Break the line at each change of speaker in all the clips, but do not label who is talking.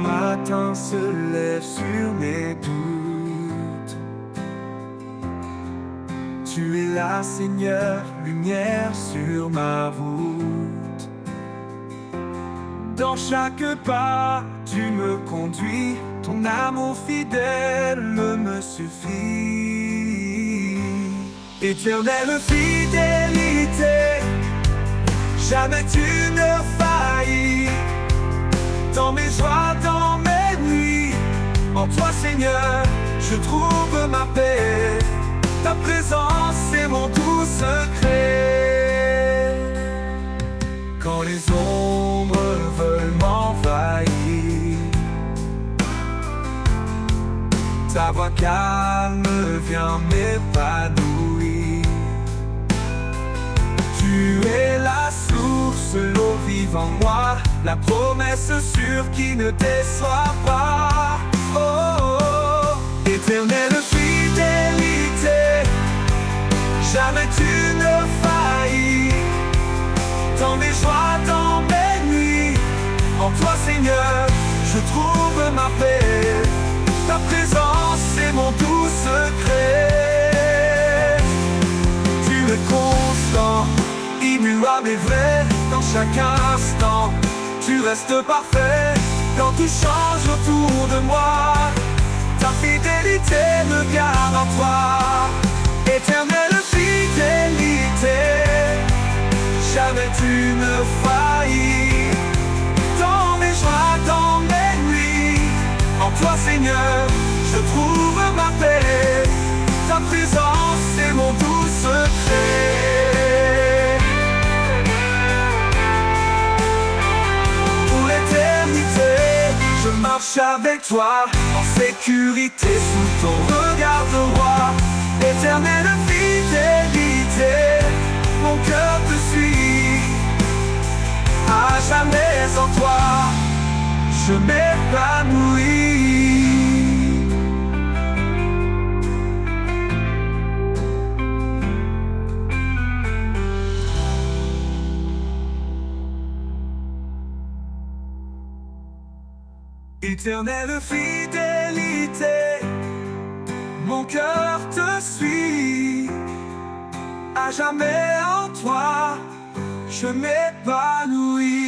matin se lève sur mes doutes. Tu es là, Seigneur, lumière sur ma route. Dans chaque pas, tu me conduis. Ton amour fidèle me suffit. Éternelle fidélité, jamais tu ne faillis. Dans mes joies, dans mes nuits, en toi Seigneur, je trouve ma paix. Ta présence est mon doux secret. Quand les ombres veulent m'envahir, ta voix calme vient m'épanouir. Tu es la source, l'eau vive en moi, la promesse sûre qui ne déçoit pas. Oh, oh, oh. Éternelle fidélité, jamais tu ne faillis. Dans mes joies, dans mes nuits, en toi Seigneur, je trouve ma paix. Ta présence est mon doux secret. Tu es constant, immuable et vrai. Dans chaque instant, tu restes parfait. Quand tout change autour de moi, ta fidélité me garde en toi. Éternelle fidélité, jamais tu ne faillis. Dans mes joies, dans mes nuits, en toi Seigneur, je trouve ma paix. Ta présence est mon doux secret. Pour l'éternité, je marche avec toi, en sécurité sous ton regard de roi. Éternelle fidélité, mon cœur te suit. À jamais en toi, je m'épanouis. Éternelle fidélité, mon cœur te suit. À jamais en toi, je m'épanouis.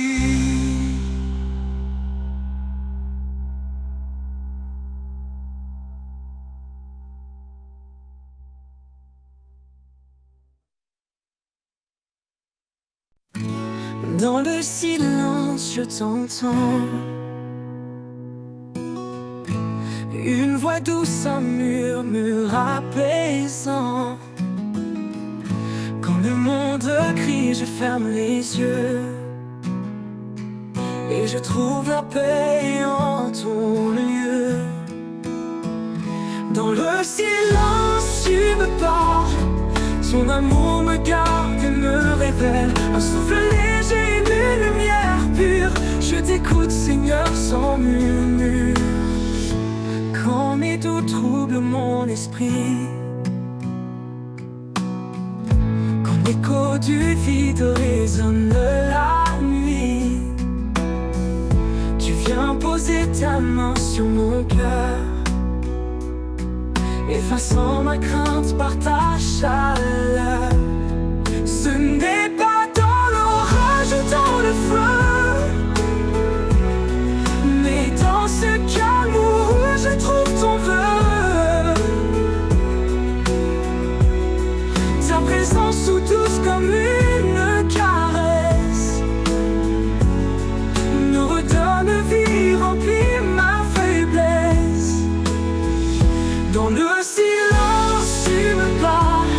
Dans le silence, je t'entends. Une voix douce, un murmure apaisant. Quand le monde crie, je ferme les yeux et je trouve la paix en ton lieu. Dans le silence, tu me parles. Son amour me garde et me révèle. Un souffle léger, une lumière pure. Je t'écoute, Seigneur, sans murmure. Quand mes doutes troublent mon esprit, quand l'écho du vide résonne la nuit, tu viens poser ta main sur mon cœur, effaçant ma crainte par ta chaleur. Ce n'est pas dans l'orage, dans le feu, mais dans ce calme où je trouve ton vœu. Ta présence sous douce comme une caresse me redonne vie, remplit ma faiblesse. Dans le silence, tu me parles.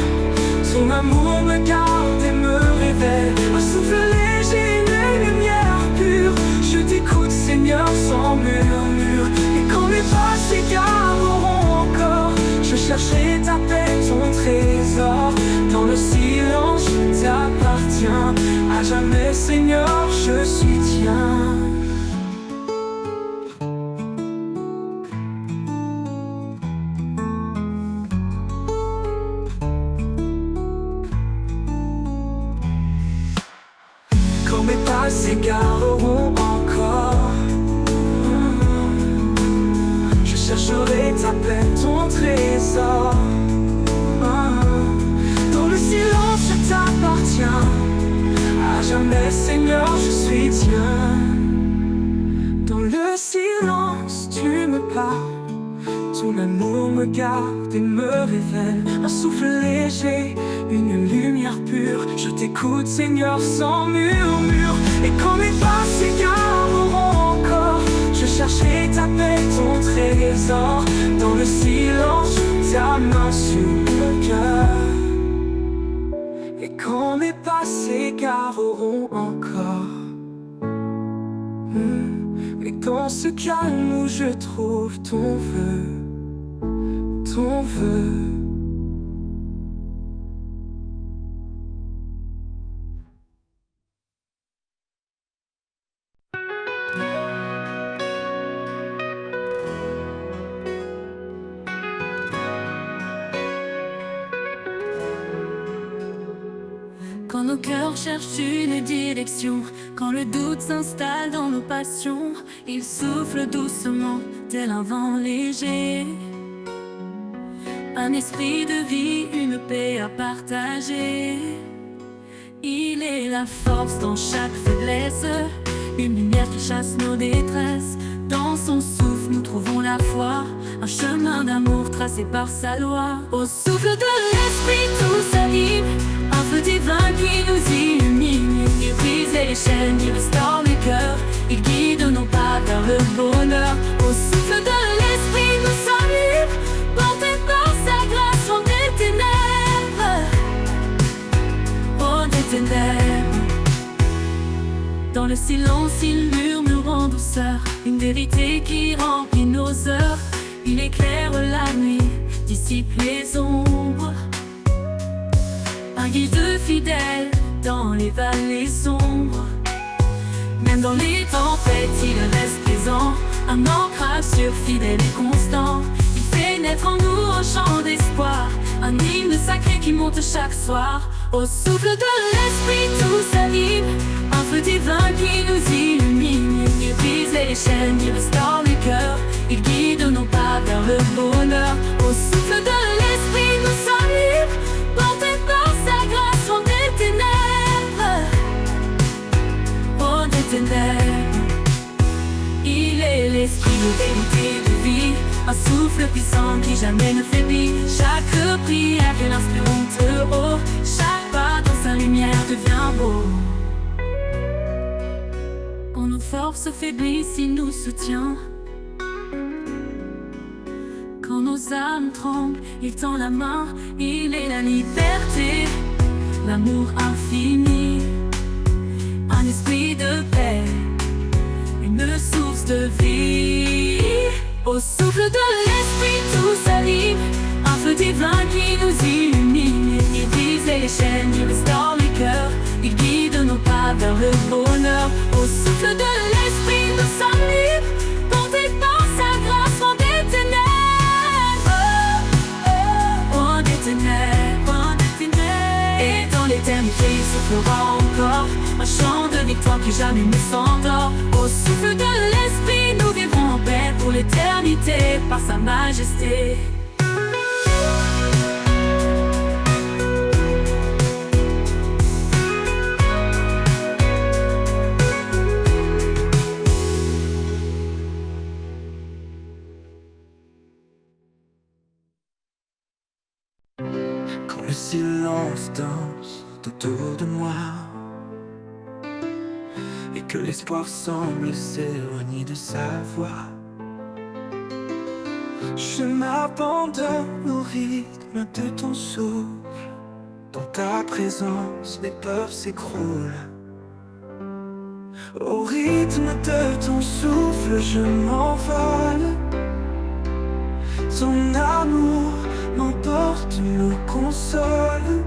Ton amour me garde et me révèle. Un souffle léger, une lumière pure. Je t'écoute, Seigneur, sans murmure. Et quand mes pas s'égareront encore, je chercherai ta paix, ton trésor. Dans le silence, je t'appartiens. À jamais, Seigneur, je suis tien. Quand mes pas s'égareront encore, ta paix, ton trésor. Dans le silence je t'appartiens, à jamais Seigneur je suis tien. Dans le silence tu me parles, ton amour me garde et me révèle. Un souffle léger, une lumière pure, je t'écoute Seigneur sans murmure. Et quand mes pas s'égareront encore, je chercherai ta paix, ton trésor. Dans le silence, ta main sur mon cœur. Et quand mes pas s'égareront encore, mais dans ce calme où je trouve ton vœu, ton vœu.
Quand nos cœurs cherchent une direction, quand le doute s'installe dans nos passions, il souffle doucement, tel un vent léger. Un esprit de vie, une paix à partager. Il est la force dans chaque faiblesse, une lumière qui chasse nos détresses. Dans son souffle nous trouvons la foi, un chemin d'amour tracé par sa loi. Au souffle de l'esprit tout s'anime, un feu divin qui nous illumine. Il brise les chaînes, il restaure les cœurs, il guide nos pas vers le bonheur. Au souffle de l'esprit nous sommes libres, portés par sa grâce loin des ténèbres, loin des ténèbres. Dans le silence il murmure en douceur, une vérité qui remplit nos heures. Il éclaire la nuit, dissipe les ombres, un guide fidèle dans les vallées sombres. Même dans les tempêtes il reste présent, un ancrage sûr, fidèle et constant. Il fait naître en nous un chant d'espoir, un hymne sacré qui monte chaque soir. Au souffle de l'esprit tout s'anime, un feu divin qui nous illumine. Il brise les chaînes, il restaure les cœurs, il guide nos pas vers le bonheur. Au souffle de l'esprit nous sommes libres, portés par sa grâce loin des ténèbres, loin des ténèbres. Il est l'esprit de vérité, de vie, un souffle puissant qui jamais ne faiblit. Chaque prière qu'il inspire monte haut, chaque pas dans sa lumière devient beau. Quand nos forces faiblissent, il nous soutient. Quand nos âmes tremblent, il tend la main. Il est la liberté, l'amour infini, un esprit de paix, une source de vie. Au souffle de l'esprit tout s'anime, un feu divin qui nous illumine. Il brise les chaînes, il restaure les cœurs, il guide nos pas vers le bonheur. Au souffle de l'esprit nous sommes libres, portés par sa grâce loin des ténèbres, loin des ténèbres, loin des ténèbres. Et dans l'éternité il soufflera encore, un chant de victoire qui jamais ne s'endort. Au souffle de l'esprit nous vivrons en paix pour l'éternité par sa majesté.
Quand le silence danse autour de moi et que l'espoir semble s'éloigner de sa voix, je m'abandonne au rythme de ton souffle. Dans ta présence, mes peurs s'écroulent. Au rythme de ton souffle, je m'envole. Ton amour m'emporte, me console.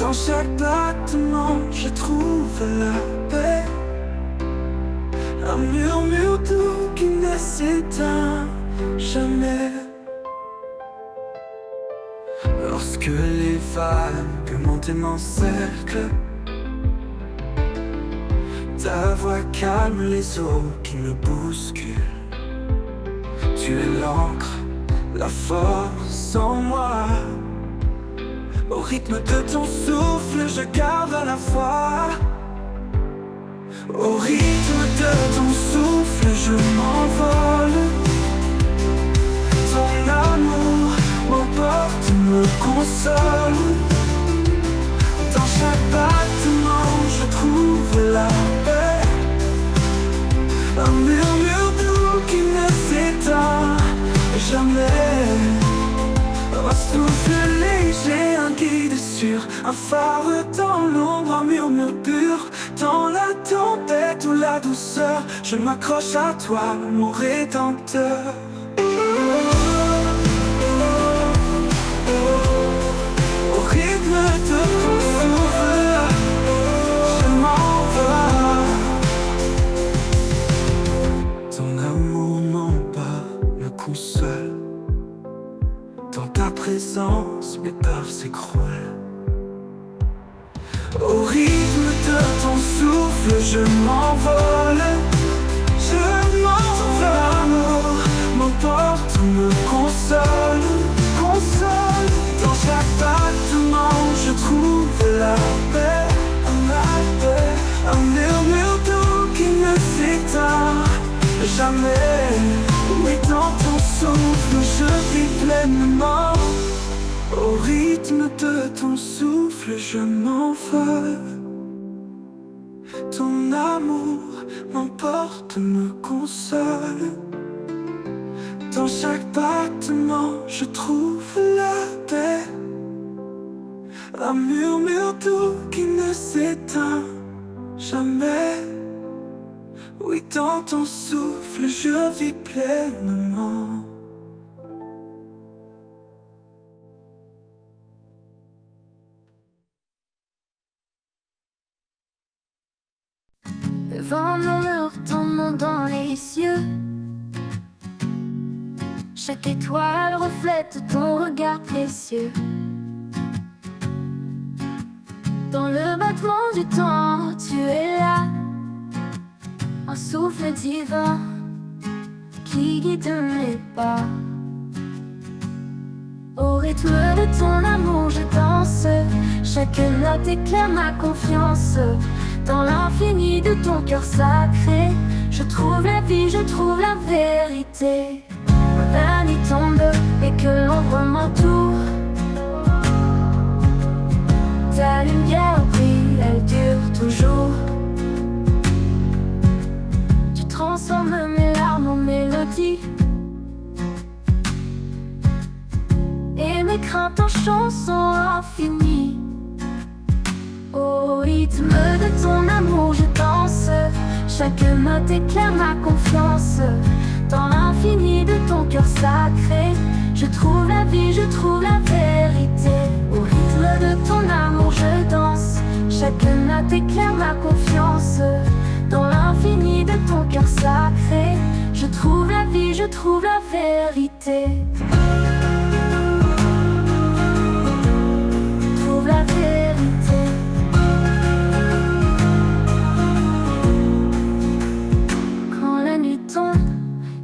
Dans chaque battement, je trouve la paix. Un murmure doux qui ne s'éteint jamais. Lorsque les vagues montent et m'encerclent, ta voix calme les eaux qui me bousculent. Tu
Tu es l'encre, la force en moi. Au rythme de ton souffle, je garde la foi. Au rythme de ton souffle, je m'envole. Ton amour m'emporte, me console. Dans chaque battement, je trouve la paix. Un murmure doux qui ne s'éteint jamais. Un souffle léger, un guide sûr, un phare dans l'ombre, un murmure pur. Dans la tempête ou la douceur, je m'accroche à toi, mon rédempteur. Au rythme de ton souffle, je m'envole. Ton amour m'embarque, me console. Dans ta présence, mes peurs s'écroulent. Au rythme de ton souffle, je m'envole. Je m'envole. Ton amour m'emporte, me console. Console. Dans chaque battement, je trouve la paix. Un murmure doux qui ne s'éteint jamais. Oui, dans ton souffle, je vis pleinement. Au rythme de ton souffle, je m'envole. Ton amour m'emporte, me console. Dans chaque battement, je trouve la paix. Un murmure doux qui ne s'éteint jamais. Oui, dans ton souffle, je vis pleinement.
Le vent murmure ton nom dans les cieux. Chaque étoile reflète ton regard précieux. Dans le battement du temps, tu es là. Un souffle divin qui guide mes pas. Au rythme de ton amour, je danse. Chaque note éclaire ma confiance. Dans l'infini de ton cœur sacré, je trouve la vie, je trouve la vérité. La nuit tombe et que l'ombre m'entoure. Ta lumière brille, elle dure toujours. Tu transformes mes larmes en mélodie et mes craintes en chansons infinies. Au rythme de ton amour, je danse. Chaque note éclaire ma confiance. Dans l'infini de ton cœur sacré, je trouve la vie, je trouve la vérité. Au rythme de ton amour, je danse. Chaque note éclaire ma confiance. Dans l'infini de ton cœur sacré, je trouve la vie, je trouve la vérité. Trouve la vérité. Quand la nuit tombe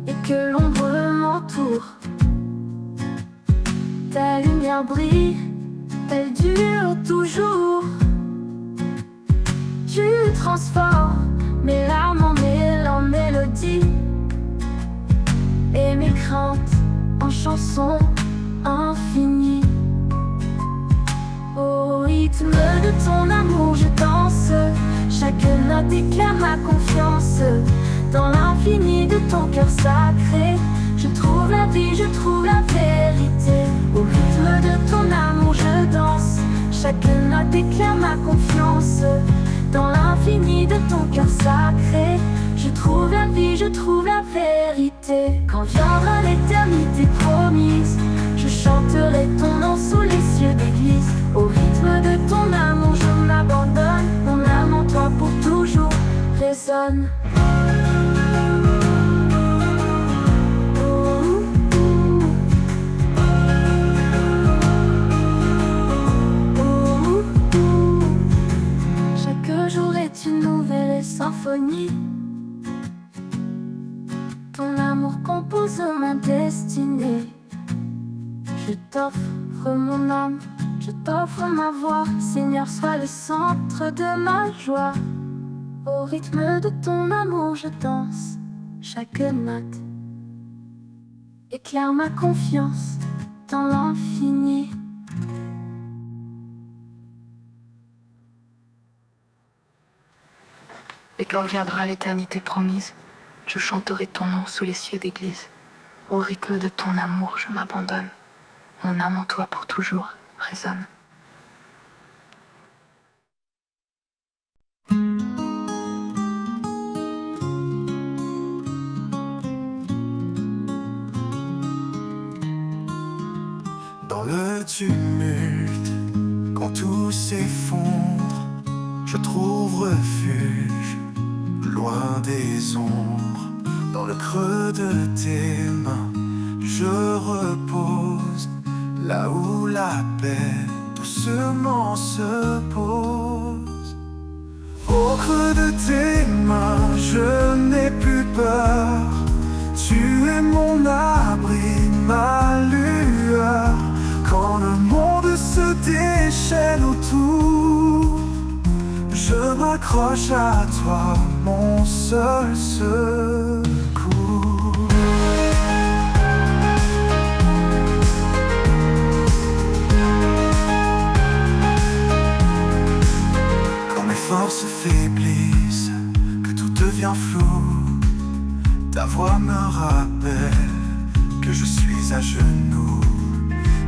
et que l'ombre m'entoure, ta lumière brille, elle dure toujours. Tu transformes mes larmes en mélodie et mes craintes en chansons infinies. Au rythme de ton amour, je danse. Chaque note éclaire ma confiance. Dans l'infini de ton cœur sacré, je trouve la vie, je trouve la vérité. Au rythme de ton amour, je danse. Chaque note éclaire ma confiance. Dans l'infini de ton cœur sacré, je trouve la vie, je trouve la vérité. Quand viendra l'éternité promise, je chanterai ton nom sous les cieux d'église. Au rythme de ton amour, je m'abandonne. Mon âme en toi pour toujours résonne. Chaque jour est une nouvelle symphonie. Ton amour amour compose ma destinée. Je t'offre mon âme, je t'offre ma voix. Seigneur, sois le centre de ma joie. Au rythme de ton amour, je danse. Chaque note éclaire ma confiance dans l'infini.
Et quand viendra l'éternité promise, je chanterai ton nom sous les cieux d'église. Au rythme de ton amour, je m'abandonne. Mon âme en toi pour toujours résonne.
Dans le tumulte, quand tout s'effondre, je trouve refuge, loin des ombres. Dans le creux de tes mains, je repose, là où la paix doucement se pose. Au creux de tes mains, je n'ai plus peur. Tu es mon abri, ma lueur. Quand le monde se déchaîne autour, je m'accroche à toi, mon seul secours. Quand mes forces faiblissent, que tout devient flou, ta voix me rappelle que je suis à genoux.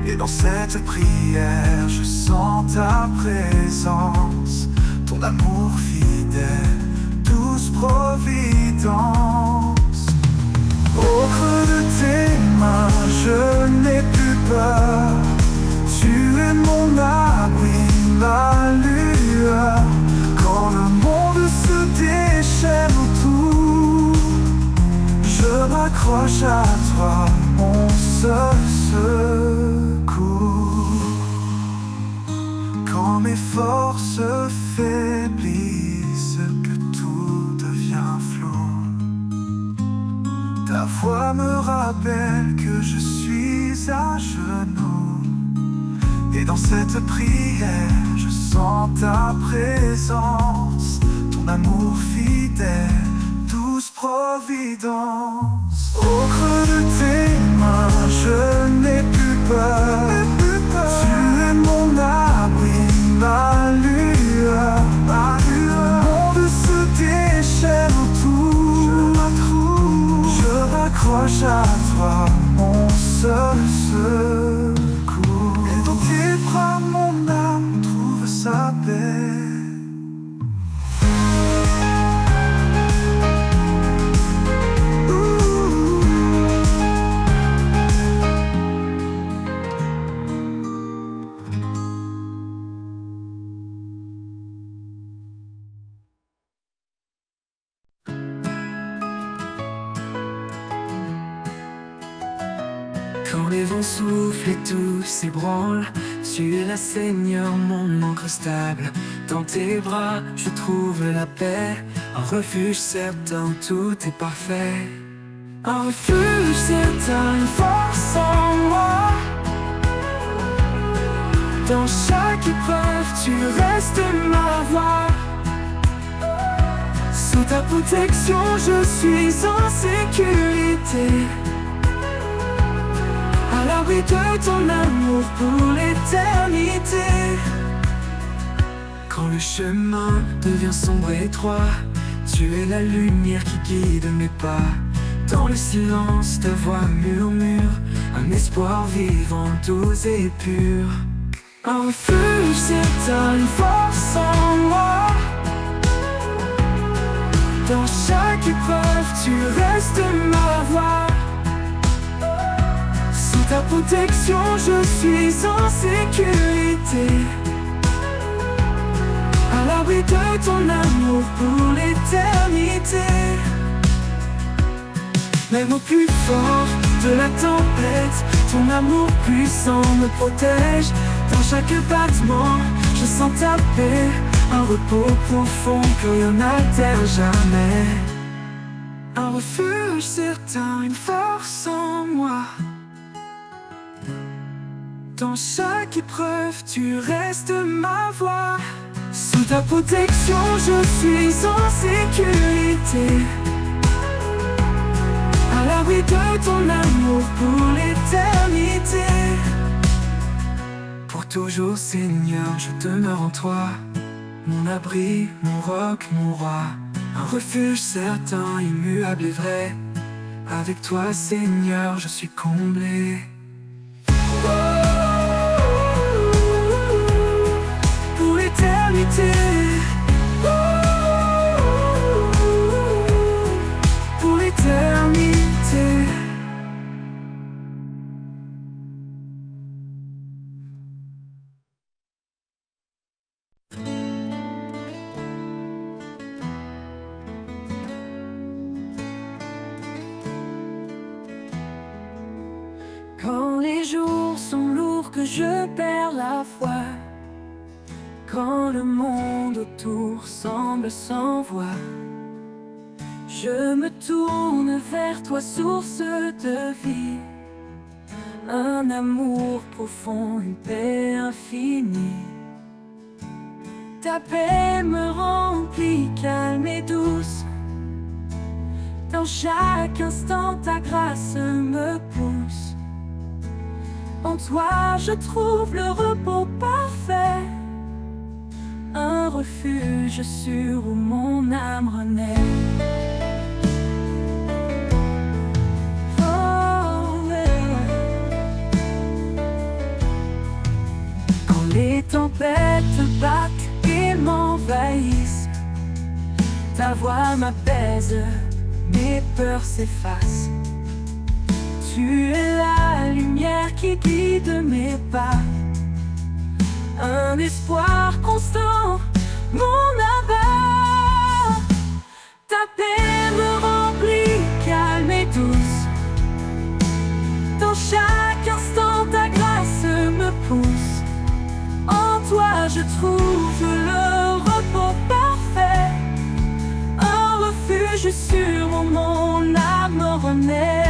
Et dans cette prière, je sens ta présence, ton amour fidèle, douce providence. Au creux de tes mains, je n'ai plus peur. Tu es mon abri, ma lueur. Quand le monde se déchaîne autour, je m'accroche à toi, mon seul secours. Quand mes forces faiblissent, que tout devient flou, ta voix me rappelle que je suis à genoux. Et dans cette prière, je sens ta présence, ton amour fidèle, douce providence. Au creux de tes mains, je n'ai plus peur. Tu es mon abri, ma lueur. Le monde se déchaîne autour, je m'accroche à toi, mon seul secours. Et dans tes bras, mon âme trouve sa paix.
Quand les vents soufflent et tout s'ébranle, tu es la Seigneur, mon ancre stable. Dans tes bras, je trouve la paix, un refuge certain où tout est parfait. Un refuge certain, une force en moi. Dans chaque épreuve, tu restes ma voix. Sous ta protection, je suis en sécurité. À l'abri de ton amour pour l'éternité. Quand le chemin devient sombre et étroit, tu es la lumière qui guide mes pas. Dans le silence, ta voix murmure un espoir vivant, doux et pur. Un refuge certain, une force en moi. Dans chaque épreuve, tu restes ma voix. Sous ta protection, je suis en sécurité. À l'abri de ton amour pour l'éternité. Même au plus fort de la tempête, ton amour puissant me protège. Dans chaque battement, je sens ta paix, un repos profond que rien n'altère jamais. Un refuge certain, une force en moi. Dans chaque épreuve, tu restes ma voix. Sous ta protection, je suis en sécurité. À l'abri de ton amour pour l'éternité. Pour toujours, Seigneur, je demeure en toi. Mon abri, mon roc, mon roi. Un refuge certain, immuable et vrai. Avec toi, Seigneur, je suis comblé. Pour l'éternité. Pour l'éternité. Quand les jours sont lourds, que je perds la foi, quand le monde autour semble sans voie, je me tourne vers toi, source de vie. Un amour profond, une paix infinie. Ta paix me remplit, calme et douce. Dans chaque instant, ta grâce me pousse. En toi, je trouve le repos parfait. Un refuge sûr où mon âme renaît. Oh, yeah. Quand les tempêtes battent et m'envahissent, ta voix m'apaise, mes peurs s'effacent. Tu es la lumière qui guide mes pas. Un espoir constant, mon abat. Ta paix me remplit, calme et douce. Dans chaque instant, ta grâce me pousse. En toi, je trouve le repos parfait. Un refuge sûr où mon âme renaît.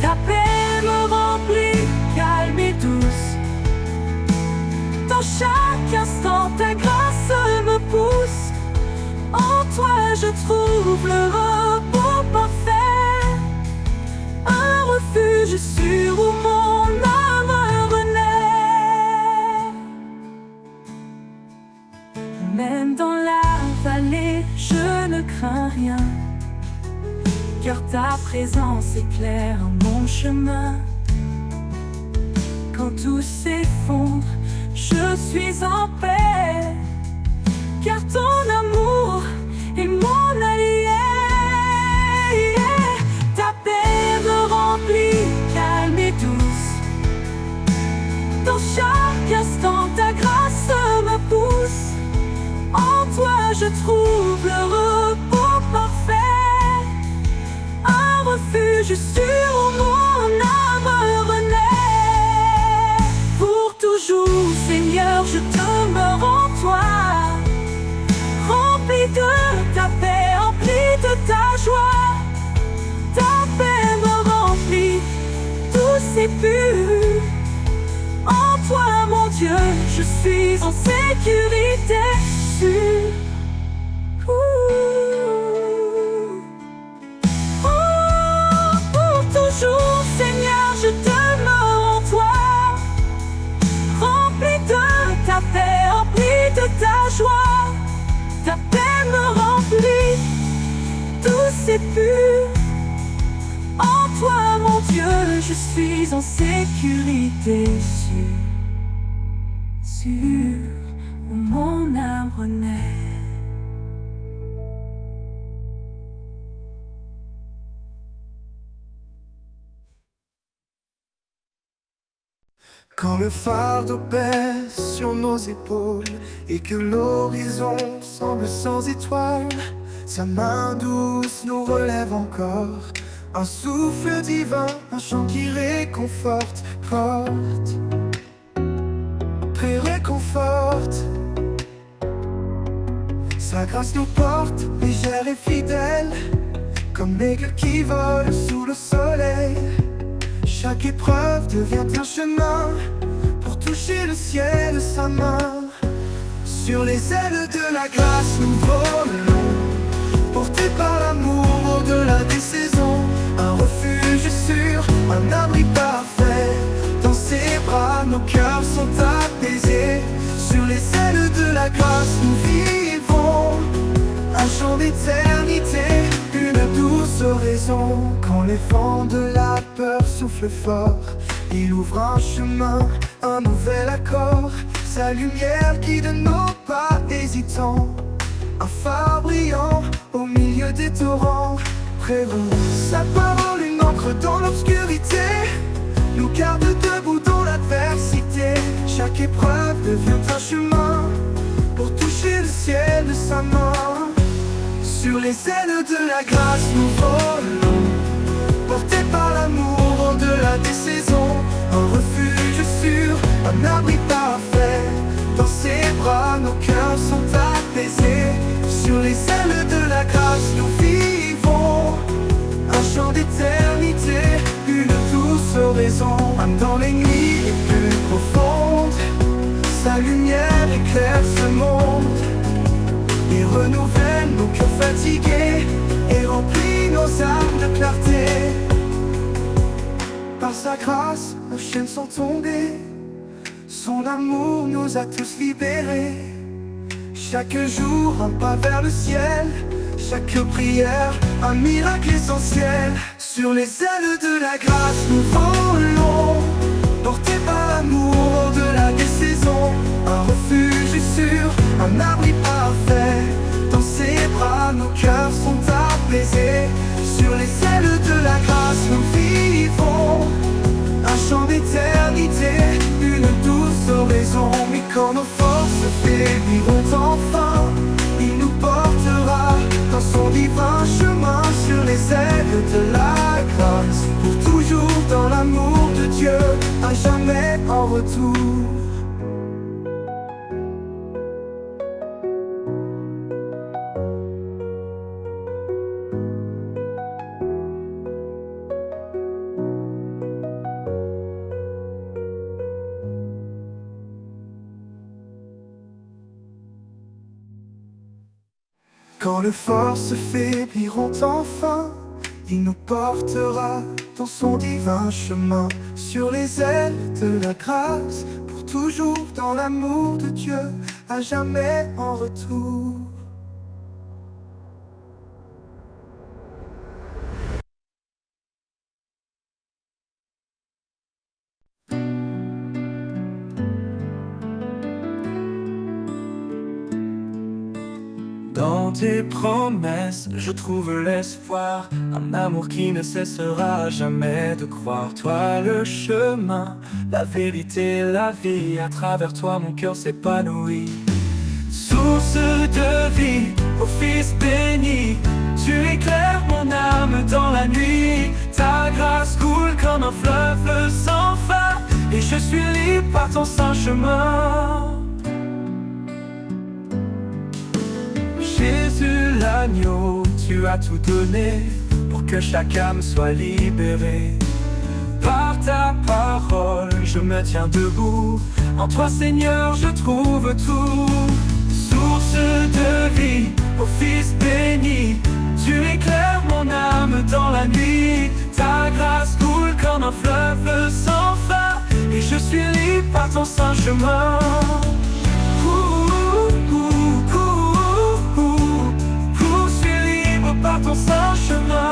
Ta paix me remplit, calme et douce. Dans chaque instant, ta grâce me pousse. En toi, je trouve le repos parfait. Un refuge sûr où mon âme renaît. Même dans la vallée, je ne crains rien, car ta présence éclaire mon chemin. Quand tout s'effondre, je suis en paix, car ton amour est mon allié. Ta paix me remplit, calme et douce. Dans chaque instant, ta grâce me pousse. En toi, je trouve le repos parfait. Un refuge sûr où mon âme renaît. Pour toujours, Seigneur, je demeure en toi. Rempli de ta paix, rempli de ta joie. Ta paix me remplit, douce et pure. En toi, mon Dieu, je suis en sécurité sûre. Seigneur, je demeure en toi. Rempli de ta paix, rempli de ta joie. Ta paix me remplit, douce et pure. En toi, mon Dieu, je suis en sécurité sûre, où mon âme renaît.
Quand le fardeau pèse sur nos épaules et que l'horizon semble sans étoiles, sa main douce nous relève encore. Un souffle divin, un chant qui réconforte, réconforte. Sa grâce nous porte, légère et fidèle, comme l'aigle qui vole sous le soleil. Chaque épreuve devient un chemin pour toucher le ciel de sa main. Sur les ailes de la grâce nous volons, portés par l'amour au-delà des saisons. Un refuge sûr, un abri parfait. Dans ses bras nos cœurs sont apaisés. Sur les ailes de la grâce nous vivons un chant d'éternité, une douce oraison. Quand les vents de la peur soufflent fort, il ouvre un chemin, un nouvel accord. Sa lumière guide nos pas hésitants, un phare brillant au milieu des torrents. Prévons sa parole, une encre dans l'obscurité, nous garde debout dans l'adversité. Chaque épreuve devient un chemin pour toucher le ciel de sa main. Sur les ailes de la grâce nous volons, portés par l'amour au-delà des saisons. Un refuge sûr, un abri parfait. Dans ses bras nos cœurs sont apaisés. Sur les ailes de la grâce nous vivons un chant d'éternité, une douce oraison. Même dans les nuits les plus profondes, sa lumière éclaire ce monde et renouvelle nos cœurs fatigués et remplit nos âmes de clarté. Par sa grâce, nos chaînes sont tombées, son amour nous a tous libérés. Chaque jour, un pas vers le ciel, chaque prière, un miracle essentiel. Sur les ailes de la grâce, nous volons, portés par l'amour au-delà des saisons. Un refuge sûr, un abri parfait. Dans ses bras, nos cœurs sont apaisés. Sur les ailes de la grâce, nous vivons un chant d'éternité, une douce oraison. Mais quand nos forces faibliront enfin, il nous portera dans son divin chemin. Sur les ailes de la grâce, pour toujours dans l'amour de Dieu, à jamais en retour. Quand les forces faibliront enfin, il nous portera dans son divin chemin. Sur les ailes de la grâce, pour toujours dans l'amour de Dieu, à jamais en retour. Dans tes promesses, je trouve l'espoir, un amour qui ne cessera jamais de croire. Toi le chemin, la vérité, la vie, à travers toi mon cœur s'épanouit. Source de vie, ô Fils béni, tu éclaires mon âme dans la nuit. Ta grâce coule comme un fleuve sans fin, et je suis libre par ton saint chemin. Jésus l'agneau, tu as tout donné pour que chaque âme soit libérée. Par ta parole, je me tiens debout. En toi, Seigneur, je trouve tout. Source de vie, ô Fils béni, tu éclaires mon âme dans la nuit. Ta grâce coule comme un fleuve sans fin, et je suis libre par ton saint chemin. Par ton saint chemin,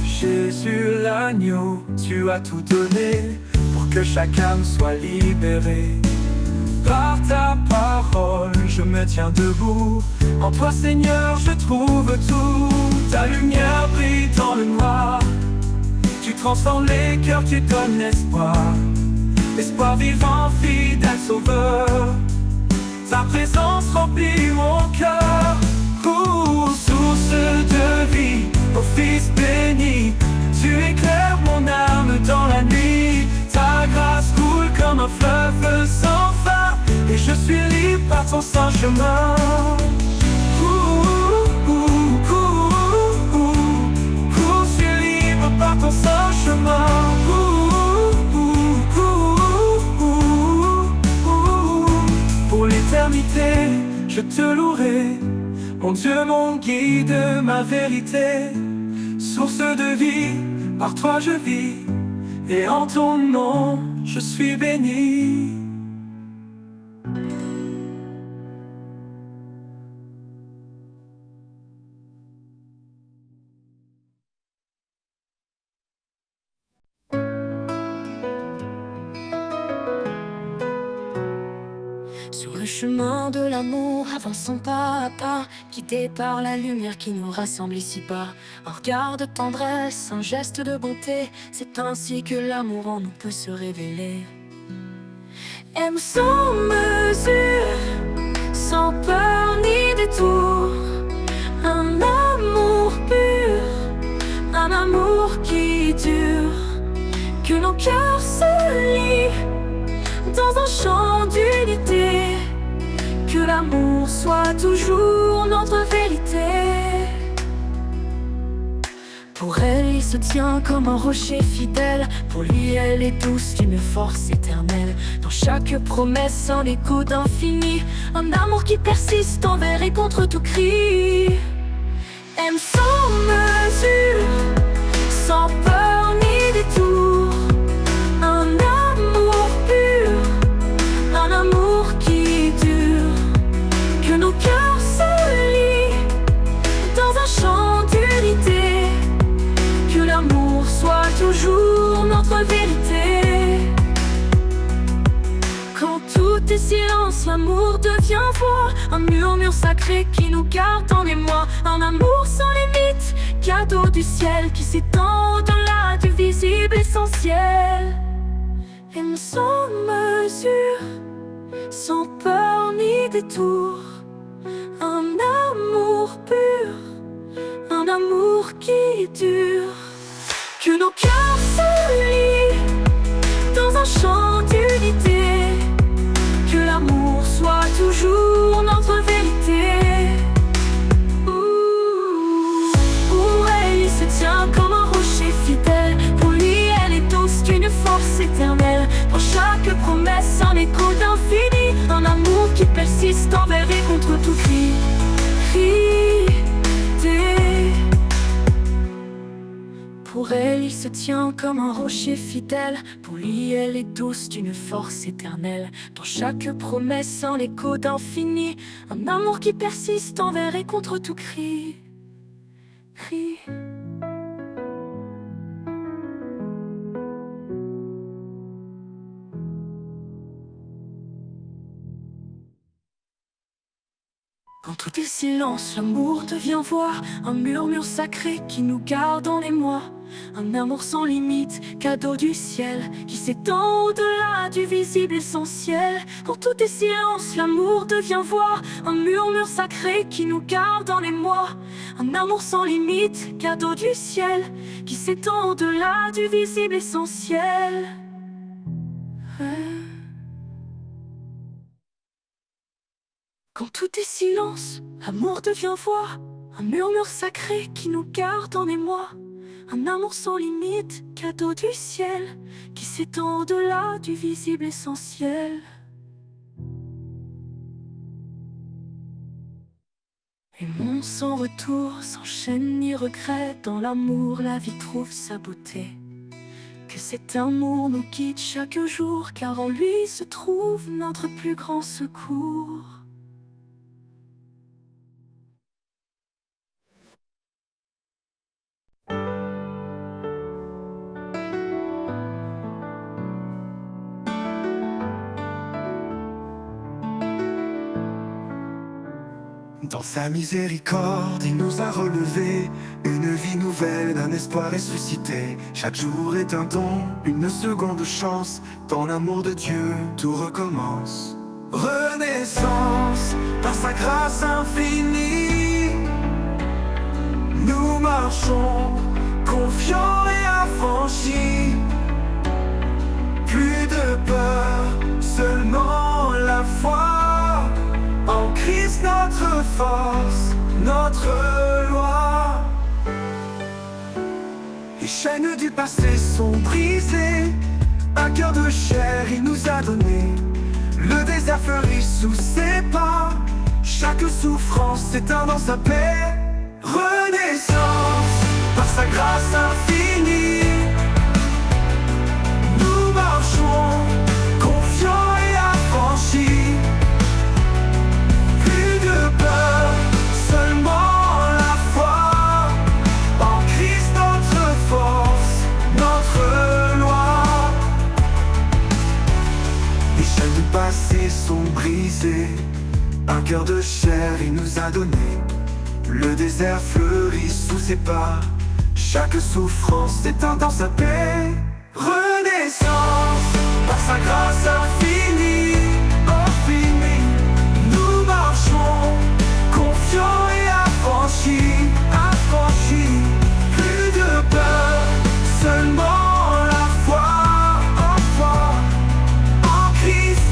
Jésus l'agneau, tu as tout donné pour que chaque âme soit libérée. Par ta parole, je me tiens debout. En toi, Seigneur, je trouve tout. Ta lumière brille dans le noir. Tu transformes les cœurs, tu donnes l'espoir. Espoir vivant, fidèle sauveur, ta présence remplit mon cœur. Source de vie, ô Fils béni, tu éclaires mon âme dans la nuit. Ta grâce coule comme un ton saint chemin. Suis libre par ton saint chemin. Pour l'éternité, je te louerai, mon Dieu, mon guide, ma vérité. Source de vie, par toi je vis, et en ton nom je suis béni.
Sur le chemin de l'amour, avançons pas à pas, guidés par la lumière qui nous rassemble ici bas. Un regard de tendresse, un geste de bonté, c'est ainsi que l'amour en nous peut se révéler. Aime sans mesure, sans peur ni détour, un amour pur, un amour qui dure, que nos cœurs se lient dans un chant d'unité, que l'amour soit toujours notre vérité. Pour elle, il se tient comme un rocher fidèle, pour lui, elle est douce d'une force éternelle. Dans chaque promesse, un écho d'infini, un amour qui persiste envers et contre tout cri. Aime sans mesure, sans peur ni détour, un amour pur, un amour qui dure, que nos cœurs se lient dans un chant d'unité, que l'amour soit toujours notre vérité. Quand tout est silence, l'amour devient voix, un murmure sacré qui nous garde en émoi, un amour sans limite, cadeau du ciel qui s'étend au-delà du visible essentiel. Aime sans mesure, sans peur ni détour, un amour pur, un amour qui dure, que nos cœurs se lient dans un chant d'unité, que l'amour soit toujours notre vérité. Pour elle, il se tient comme un rocher fidèle, pour lui, elle est douce d'une force éternelle. Pour chaque promesse, un écho d'infini, un amour qui persiste envers et contre tout cri. Pour elle, il se tient comme un rocher fidèle, pour lui, elle est douce d'une force éternelle. Dans chaque promesse, un écho d'infini, un amour qui persiste envers et contre tout cri. Quand tout est silence, l'amour devient voix, un murmure sacré qui nous garde en émoi, un amour sans limite, cadeau du ciel, qui s'étend au-delà du visible essentiel. Quand tout est silence, l'amour devient voix, un murmure sacré qui nous garde en émoi, un amour sans limite, cadeau du ciel, qui s'étend au-delà du visible essentiel. Quand tout est silence, l'amour devient voix, un murmure sacré qui nous garde en émoi, un amour sans limite, cadeau du ciel, qui s'étend au-delà du visible essentiel. Aimons sans retour, sans chaîne ni regret, dans l'amour la vie trouve sa beauté. Que cet amour nous guide chaque jour, car en lui se trouve notre plus grand secours.
Dans sa miséricorde, il nous a relevés, une vie nouvelle, d'un espoir ressuscité. Chaque jour est un don, une seconde chance. Dans l'amour de Dieu, tout recommence. Renaissance, par sa grâce infinie, nous marchons, confiants et affranchis. Plus de peur, seulement la foi. force, notre loi. Les chaînes du passé sont brisées, un cœur de chair il nous a donné. Le désert fleurit sous ses pas, chaque souffrance s'éteint dans sa paix. Renaissance, par sa grâce infinie, nous marchons confiants et affranchis. Plus de peur, seulement la foi, en Christ notre force, notre loi. Les chaînes du passé sont brisées, un cœur de chair il nous a donné. Le désert fleurit sous ses pas, chaque souffrance s'éteint dans sa paix. Renaissance, par sa grâce infinie, infinie, nous marchons confiants et affranchis, affranchis. Plus de peur, seulement la foi, en Christ,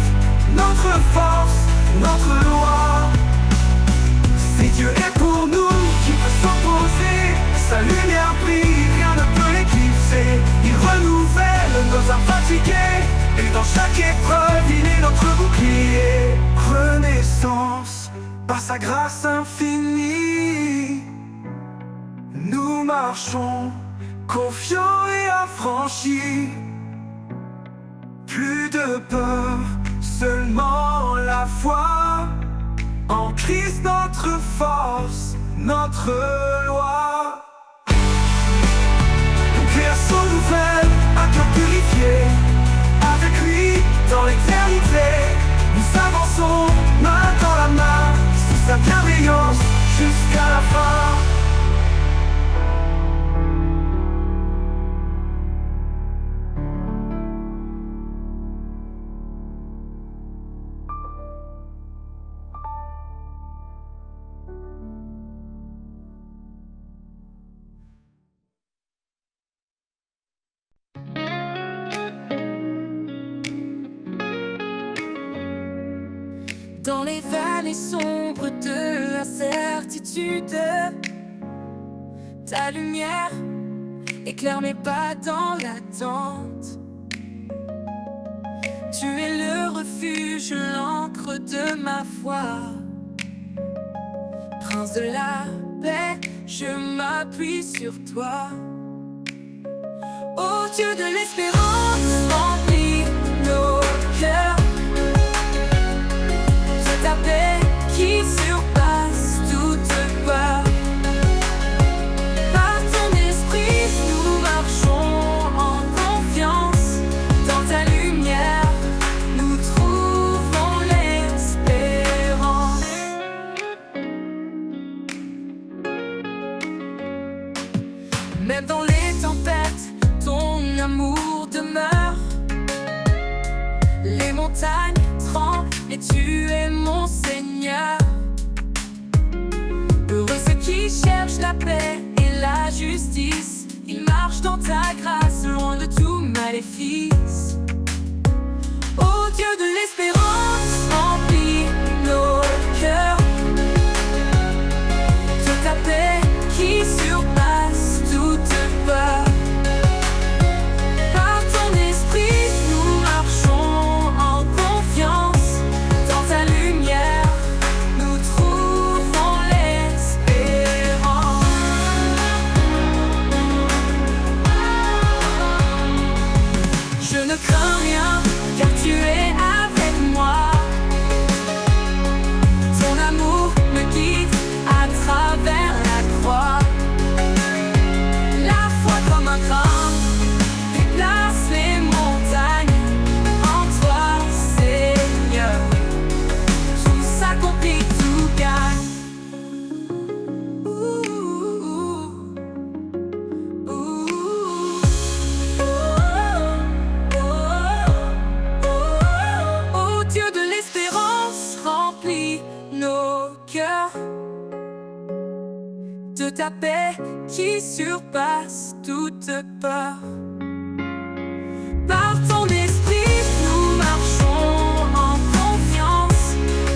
notre force, notre loi. Si Dieu est pour nous, qui peut s'opposer? Sa lumière brille, rien ne peut l'éclipser. Il renouvelle nos âmes fatiguées, et dans chaque épreuve, il est notre bouclier. Renaissance, par sa grâce infinie, nous marchons confiants et affranchis. Plus de peur, seulement la foi, en Christ notre force, notre loi. Une création nouvelle, un cœur purifié, avec lui dans l'éternité. Nous avançons main dans la main, sous sa bienveillance jusqu'à la fin.
Dans les vallées sombres de l'incertitude, ta lumière éclaire mes pas dans l'attente. Tu es le refuge, l'encre de ma foi. Prince de la paix, je m'appuie sur toi. Ô Dieu de l'espérance, remplis nos cœurs de ta paix qui surpasse toute peur. Par ton esprit, nous marchons en confiance. Dans ta lumière, nous trouvons l'espérance. Même dans les tempêtes, ton amour demeure. Les montagnes tremblent et tu es mon Seigneur. Heureux ceux qui cherchent la paix et la justice. Ils marchent dans ta grâce, loin de tout maléfice. Ô Dieu de l'espérance, remplis nos cœurs de ta paix qui surpasse toute peur. Par ton esprit, nous marchons en confiance. Dans ta lumière, nous trouvons l'espérance. Je ne crains rien, car tu es avec moi. Ton amour me guide à travers la croix. La foi comme un train déplace les montagnes. En toi, Seigneur, tout s'accomplit, tout gagne. Ô Dieu de l'espérance, remplis nos cœurs de ta paix qui surpasse toute peur. Par ton esprit, nous marchons en confiance.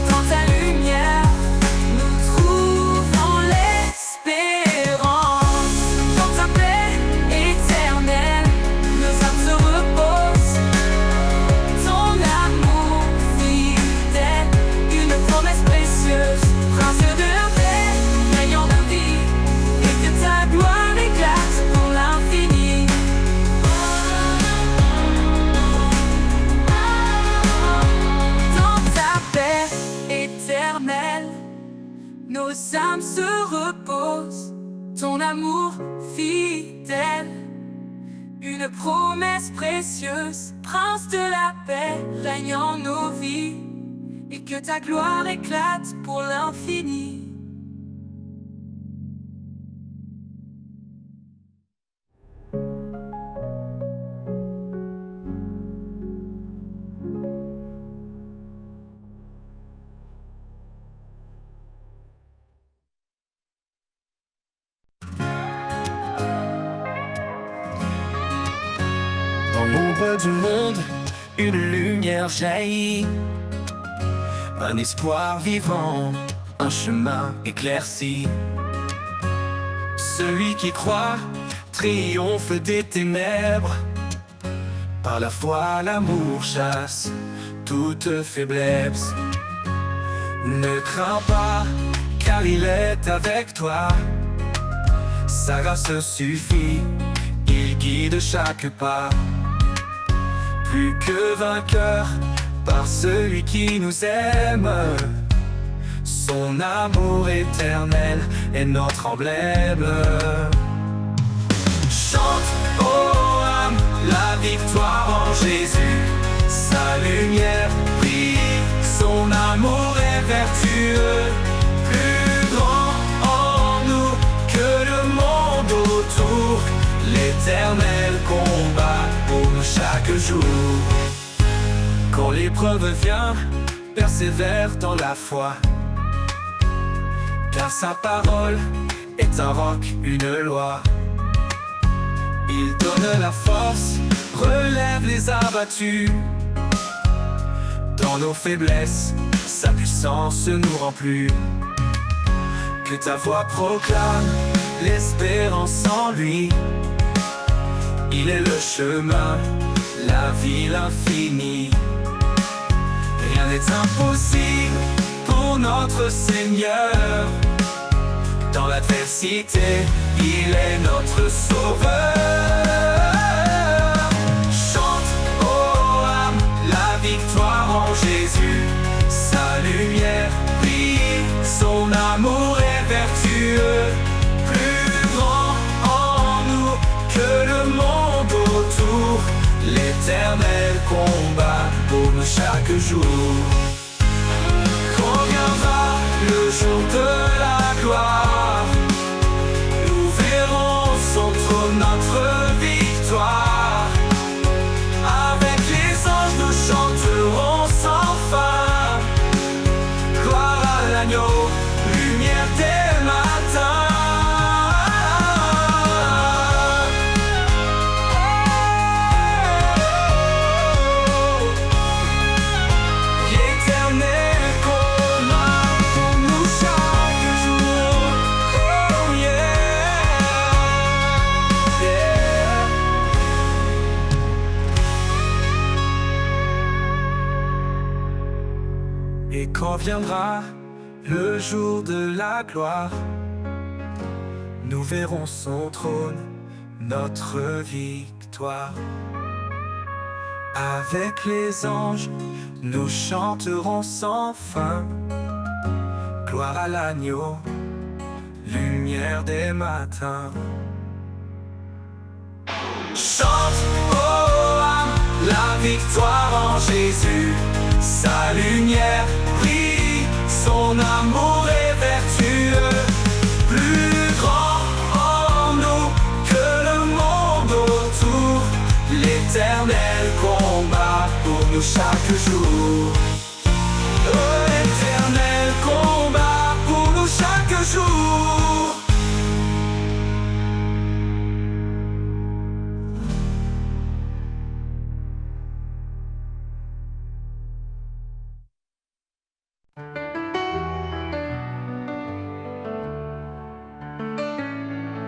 Dans ta lumière, nous nos âmes se reposent. Ton amour fidèle, une promesse précieuse, prince de la paix, règne en nos vies, et que ta gloire éclate pour l'infini.
Dans l'ombre du monde, une lumière jaillit, un espoir vivant, un chemin éclairci. Celui qui croit triomphe des ténèbres. Par la foi, l'amour chasse toute faiblesse. Ne crains pas, car il est avec toi. Sa grâce suffit, il guide chaque pas. Plus que vainqueur par celui qui nous aime. Son amour éternel est notre emblème. Chante, ô âme, la victoire en Jésus. Sa lumière brille, son amour est vertueux. Plus grand en nous que le monde autour. L'éternel combat pour nous chaque jour. Quand l'épreuve vient, persévère dans la foi, car sa parole est un roc, une loi. Il donne la force, relève les abattus. Dans nos faiblesses, sa puissance nous remplit. Que ta voix proclame l'espérance en lui. Il est le chemin, la vie, l'infini. Rien n'est impossible pour notre Seigneur. Dans l'adversité, il est notre sauveur. Chante, ô âme, la victoire en Jésus. Sa lumière brille, son amour est vertueux. Plus grand en nous que le monde autour. L'éternel combat pour nous chaque jour. Quand viendra le jour de la gloire, nous verrons son trône, notre victoire. Avec les anges nous chanterons sans fin. Gloire à l'agneau, lumière des matins. Et quand viendra le jour de la gloire, nous verrons son trône, notre victoire. Avec les anges, nous chanterons sans fin. Gloire à l'agneau, lumière des matins. Chante, ô âme, la victoire en Jésus. Sa lumière brille, son amour est vertueux. Plus grand en nous que le monde autour. L'éternel combat pour nous chaque jour. L'éternel combat pour nous chaque jour.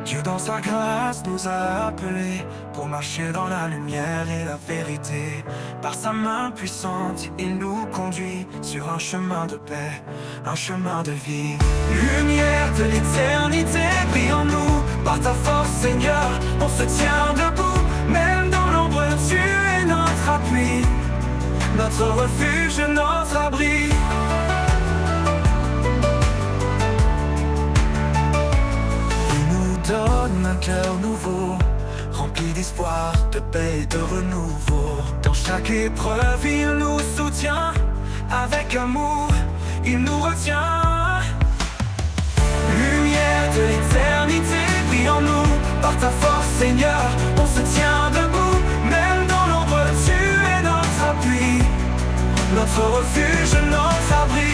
Dieu dans sa grâce nous a appelés pour marcher dans la lumière et la vérité. Par sa main puissante, il nous conduit sur un chemin de paix, un chemin de vie. Lumière de l'éternité, brille en nous. Par ta force, Seigneur, on se tient debout. Même dans l'ombre, tu es notre appui, notre refuge, notre abri. cœur nouveau, rempli d'espoir, de paix et de renouveau. Dans chaque épreuve, il nous soutient, avec amour, il nous retient. Lumière de l'éternité, brille en nous, par ta force Seigneur, on se tient debout. Même dans l'ombre, tu es notre appui, notre refuge, notre abri.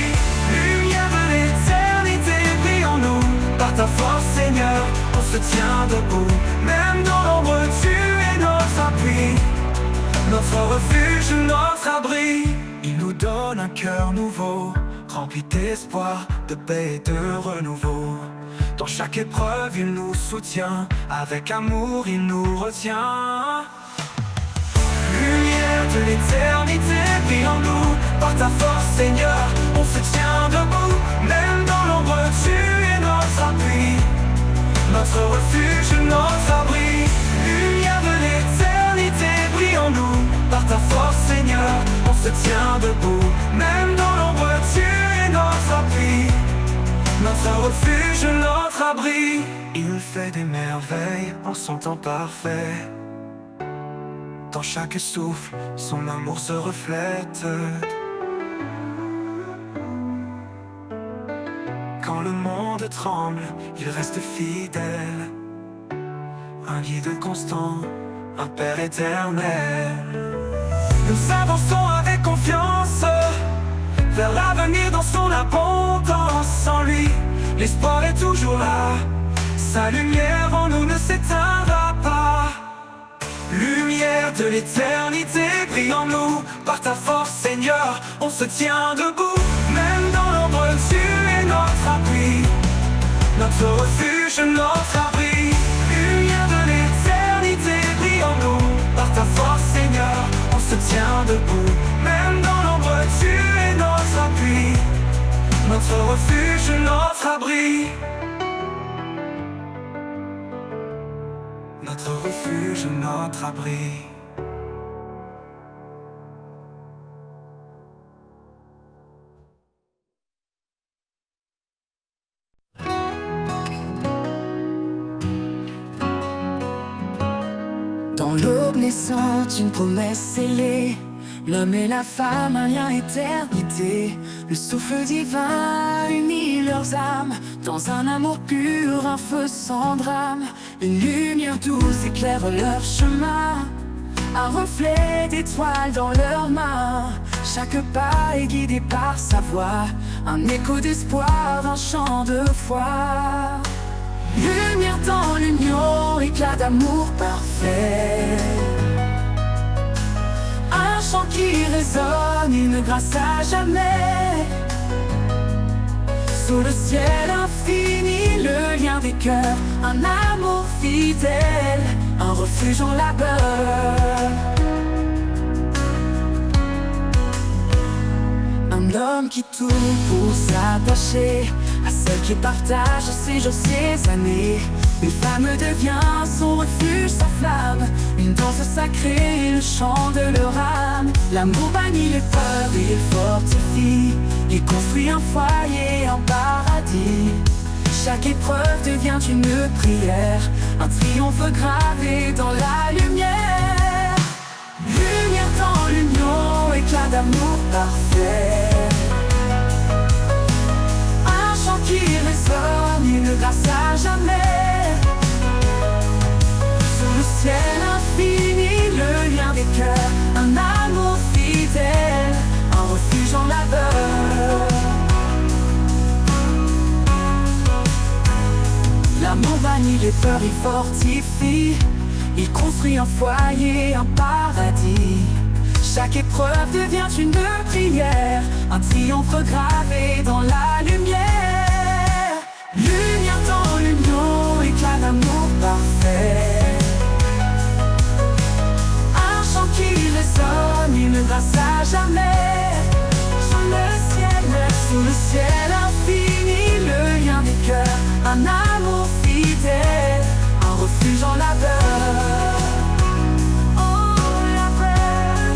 Lumière de l'éternité, brille en nous, par ta force Seigneur, on se tient debout. Même dans l'ombre, tu es notre appui, notre refuge, notre abri. Il nous donne un cœur nouveau, rempli d'espoir, de paix et de renouveau. Dans chaque épreuve, il nous soutient, avec amour, il nous retient. Lumière de l'éternité, brille en nous, par ta force Seigneur, on se tient debout. Même dans l'ombre, tu es notre appui, notre refuge, notre abri. Lumière de l'éternité, brille en nous, par ta force Seigneur, on se tient debout. Même dans l'ombre, tu es notre appui, notre refuge, notre abri. Il fait des merveilles en son temps parfait. Dans chaque souffle, son amour se reflète. Quand le monde tremble, il reste fidèle. Un guide constant, un Père éternel. Nous avançons avec confiance vers l'avenir dans son abondance. En lui, l'espoir est toujours là. Sa lumière en nous ne s'éteindra pas. Lumière de l'éternité, brille en nous, par ta force Seigneur, on se tient debout. Même dans l'ombre, tu es notre appui, notre refuge, notre abri. Lumière de l'éternité, brille en nous, par ta force Seigneur, on se tient debout. Même dans l'ombre, tu es notre appui, notre refuge, notre abri. Notre refuge, notre abri.
Dans l'aube naissante, une promesse scellée. L'homme et la femme, un lien éternité. Le souffle divin unit leurs âmes dans un amour pur, un feu sans drame. Une lumière douce éclaire leur chemin, un reflet d'étoiles dans leurs mains. Chaque pas est guidé par sa voix, un écho d'espoir, un chant de foi. Lumière dans l'union, éclat d'amour parfait. Un chant qui résonne, une grâce à jamais. Sous le ciel infini, le lien des cœurs, un amour fidèle, un refuge en labeur. Un homme qui tout pour s'attacher à celle qui partage ses jours, ses années. Une femme devient son refuge, sa flamme, une danse sacrée, le chant de leur âme. L'amour bannit les peurs, il fortifie, il construit un foyer en paradis. Chaque épreuve devient une prière, un triomphe gravé dans la lumière. Lumière dans l'union, éclat d'amour parfait. Un chant qui résonne, une grâce à jamais. Sous le ciel infini, le lien des cœurs, un amour fidèle, un refuge en labeur. L'amour bannit les peurs, il fortifie, il construit un foyer, un paradis. Chaque épreuve devient une prière, un triomphe gravé dans la lumière. Lumière dans l'union, éclat d'amour parfait. Un chant qui résonne, une grâce à jamais. Sous le ciel infini, le lien des cœurs, un amour fidèle, un refuge en labeur. Oh, labeur.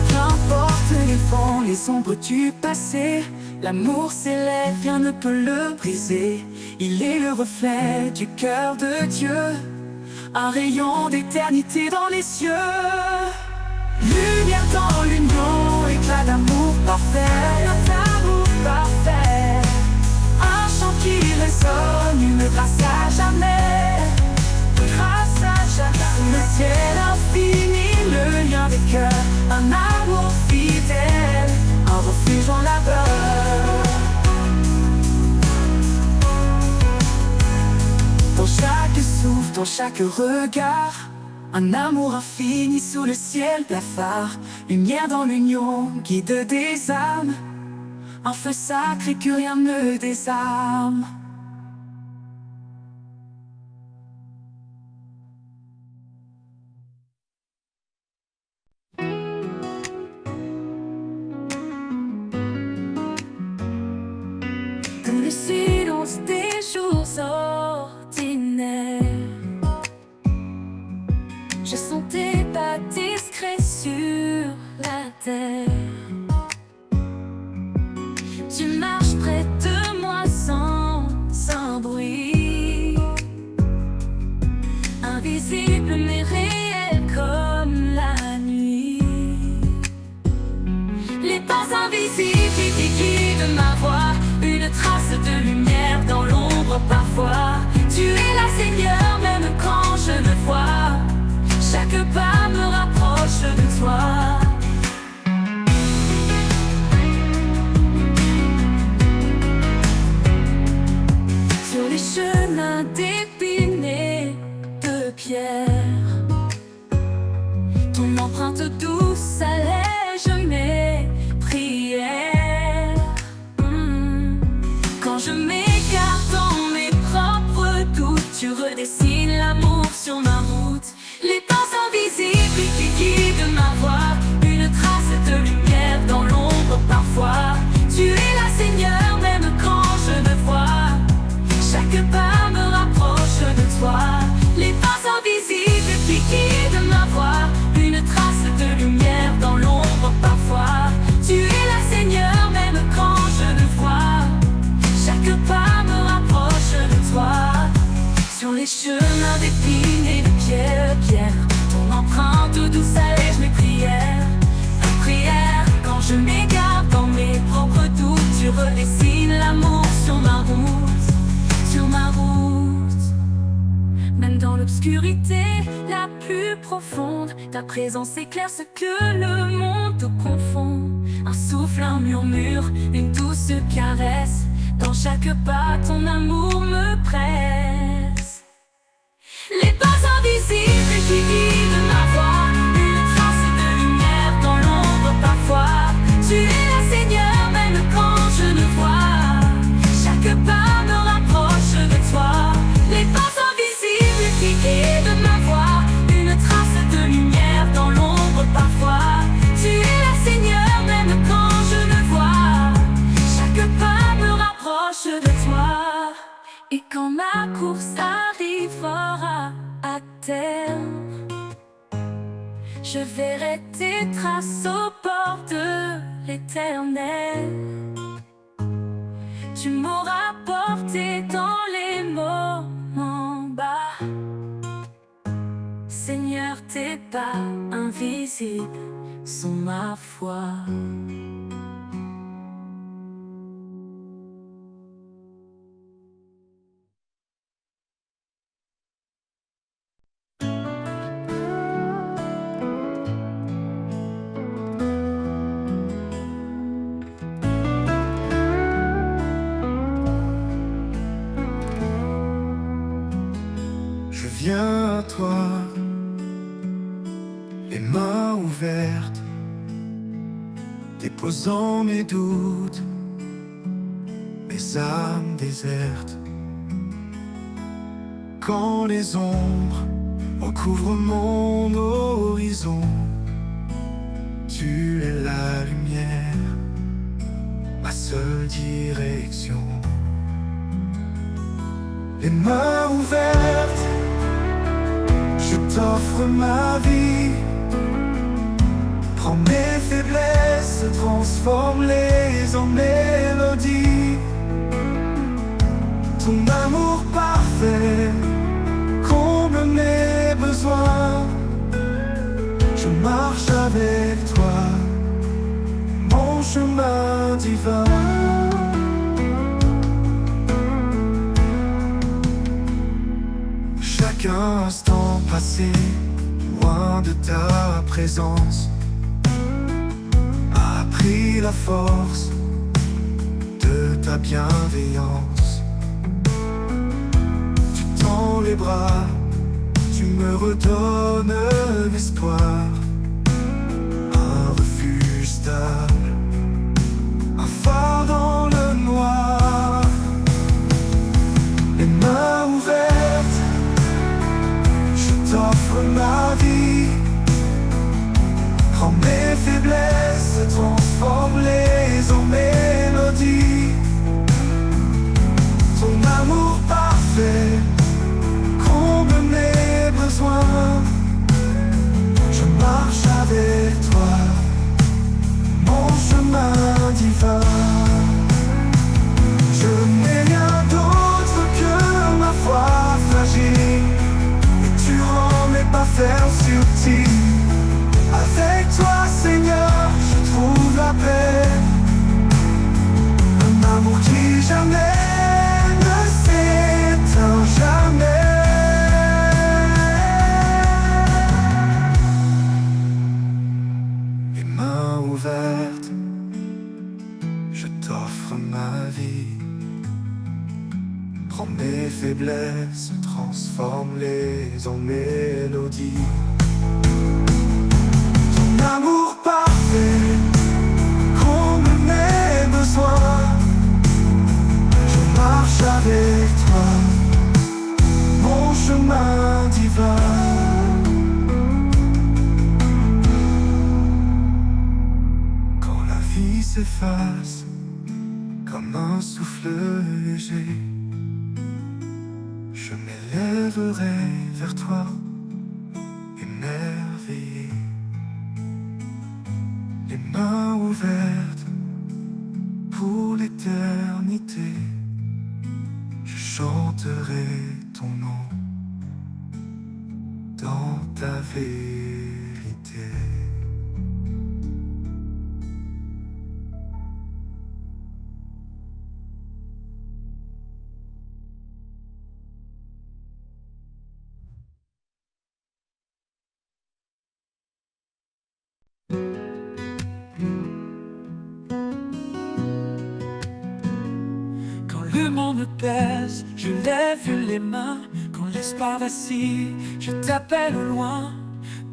Qu'importe les fonds, les sombre du passé. L'amour s'élève, rien ne peut le briser. Il est le reflet du cœur de Dieu, un rayon d'éternité dans les cieux. Lumière dans l'union, éclat d'amour parfait, d'amour parfait. Un chant qui résonne, une grâce à jamais, grâce à jamais. Le ciel infini, le lien des cœurs, un amour fidèle, un refuge en labeur. Dans chaque souffle, dans chaque regard, un amour infini sous le ciel blafard. Lumière dans l'union, guide des âmes, un feu sacré que rien ne désarme. Dans le silence des jours ordinaires, je sens tes pas discrets sur la terre. Tu marches près de moi sans un bruit, invisible mais réel comme la nuit. Les pas invisibles qui guident ma voix, une trace de lumière dans l'ombre parfois. Tu es là Seigneur, même quand je ne vois. Chaque pas me rapproche de toi. Sur les chemins d'épines et de pierre, ton empreinte douce allège mes prières. Quand je m'égare dans mes propres doutes, tu redessines l'amour sur ma route. Les pas invisibles qui guident ma voix, une trace de lumière dans l'ombre parfois. Tu es là Seigneur, même quand je ne vois. Chaque pas me rapproche de toi. Les pas invisibles qui guident ma voix, une trace de lumière dans l'ombre parfois. Tu es là Seigneur, même quand je ne vois. Chaque pas me rapproche de toi. Sur les chemins d'épines et de pierre, ton empreinte douce allège mes prières. Prière, quand je m'égare dans mes propres doutes, tu redessines l'amour sur ma route, sur ma route. Même dans l'obscurité la plus profonde, ta présence éclaire ce que le monde te confond. Un souffle, un murmure, une douce caresse, dans chaque pas ton amour me presse. Les pas invisibles qui guident ma voix, une trace de lumière dans l'ombre parfois. Tu es là Seigneur, même quand je ne vois. Chaque pas me rapproche de toi. Les pas invisibles qui guident ma voix, une trace de lumière dans l'ombre parfois. Tu es là Seigneur, même quand je ne vois. Chaque pas me rapproche de toi. Et quand ma course arrivera à terme, je verrai tes traces au bord de l'éternel. Tu m'auras porté dans les moments bas. Seigneur, tes pas invisibles sont ma foi.
Je viens à toi, les mains ouvertes, déposant mes doutes, mes âmes désertes. Quand les ombres recouvrent mon horizon, tu es la lumière, ma seule direction. Les mains ouvertes, je t'offre ma vie. Prends mes faiblesses faiblesses transforme-les en mélodie. Ton amour parfait comble mes besoins. Je marche avec toi, mon chemin divin. Chaque instant passé loin de ta présence a appris la force de ta bienveillance. Tu tends les bras, tu me redonnes l'espoir, un refuge stable, un phare dans le noir. Les mains ouvertes, je t'offre ma vie. Prends mes faiblesses, transforme-les en mélodie. Ton amour parfait comble mes besoins. Je marche avec toi, mon chemin divin. Je n'ai rien d'autre que ma foi fragile, et tu rends mes pas fermes subtils. Avec toi, Seigneur, je trouve la paix. Un amour qui jamais ne s'éteint, jamais. Les mains ouvertes, je t'offre ma vie. Prends mes faiblesses, transforme-les en mélodie. Ton amour parfait comble mes besoins. Je marche avec toi, mon chemin divin. Quand la vie s'efface comme un souffle léger, je m'élèverai vers toi, émerveillé. Les mains ouvertes pour l'éternité, je chanterai ton nom dans ta vérité.
Le monde me pèse, je lève les mains. Quand l'espoir vacille, je t'appelle au loin.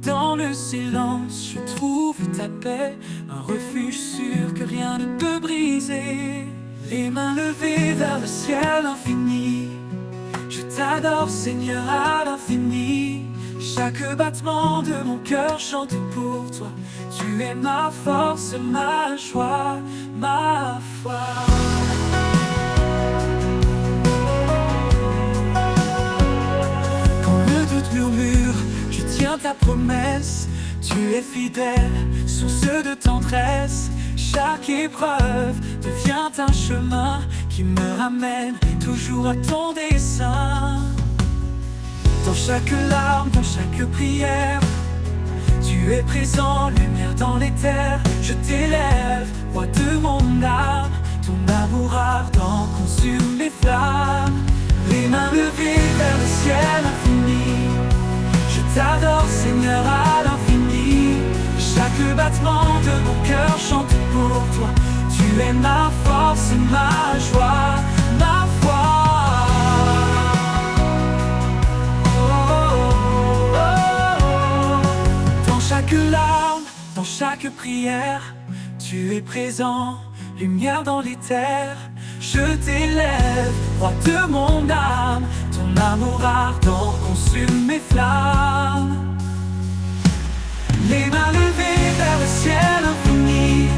Dans le silence, je trouve ta paix, un refuge sûr que rien ne peut briser. Les mains levées vers le ciel infini, je t'adore Seigneur à l'infini. Chaque battement de mon cœur chante pour toi. Tu es ma force, ma joie, ma foi. Murmure, je tiens ta promesse. Tu es fidèle, source de tendresse. Chaque épreuve devient un chemin qui me ramène toujours à ton dessein. Dans chaque larme, dans chaque prière, tu es présent, lumière dans les terres. Je t'élève, roi de mon âme. Ton amour ardent consume les flammes. Les mains levées vers le ciel infini, je t'adore Seigneur à l'infini. Chaque battement de mon cœur chante pour toi. Tu es ma force, ma joie, ma foi. Oh, oh, oh. Dans chaque larme, dans chaque prière, tu es présent, lumière dans les terres. Je t'élève, roi de mon âme. Ton amour ardent consume mes flammes. Les mains levées vers le ciel infini,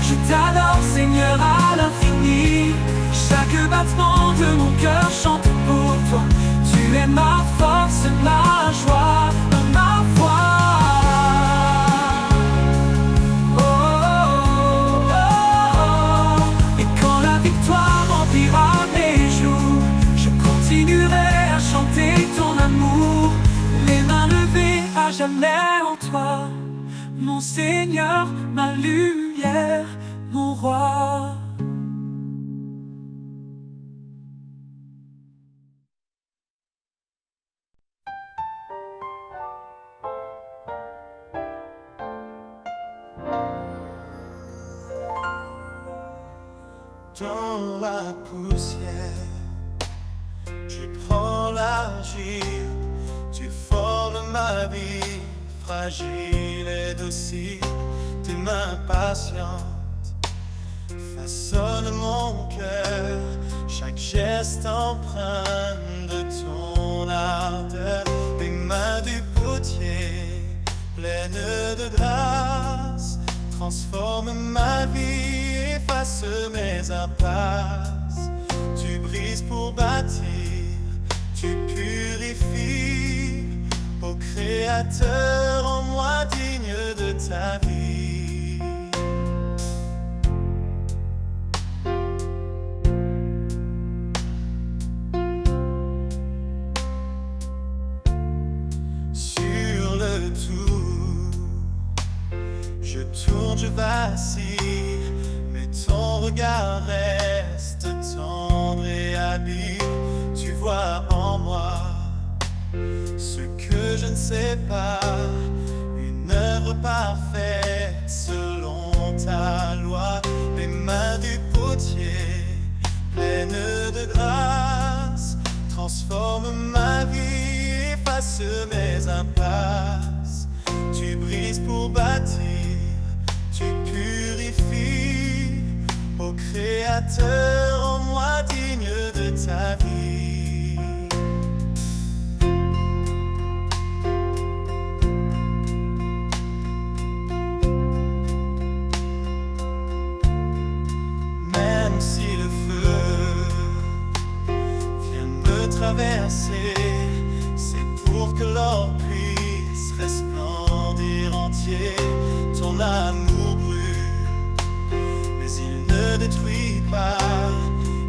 je t'adore Seigneur à l'infini. Chaque battement de mon cœur chante pour toi. Tu es ma force, ma joie, ma foi. Oh, oh, oh. lumière, mon roi.
Dans la poussière, je prends l'argile, tu formes ma vie, fragile et docile. Tes mains patientes façonnent mon cœur, chaque geste empreint de ton ardeur. Les mains du potier, pleines de grâce, transforment ma vie, efface mes impasses. Tu brises pour bâtir, tu purifies. Ô Créateur, en moi digne de ta vie. Sur le tour, je tourne, je vacille, mais ton regard reste tendre et habile. Tu vois en moi ce que je ne sais pas, une œuvre parfaite selon ta loi. Les mains du potier, pleines de grâce, transforment ma vie, efface mes impasses. Tu brises pour bâtir, tu purifies. Ô Créateur, en moi digne de ta vie. Même si le feu vient me traverser, c'est pour que l'or puisse resplendir entier. Ton amour brûle, mais il ne détruit pas,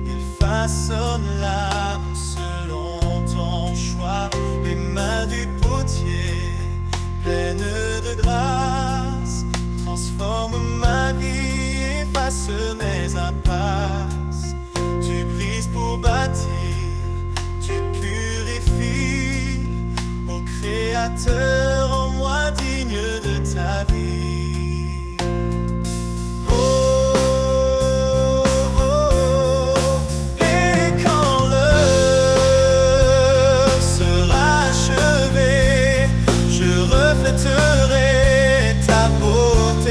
il façonne l'âme selon ton choix. Les mains du potier, pleines de grâce, transforment ma vie, efface mes impasses. Tu brises pour bâtir, tu purifies. Ô Créateur, en moi digne de ta vie.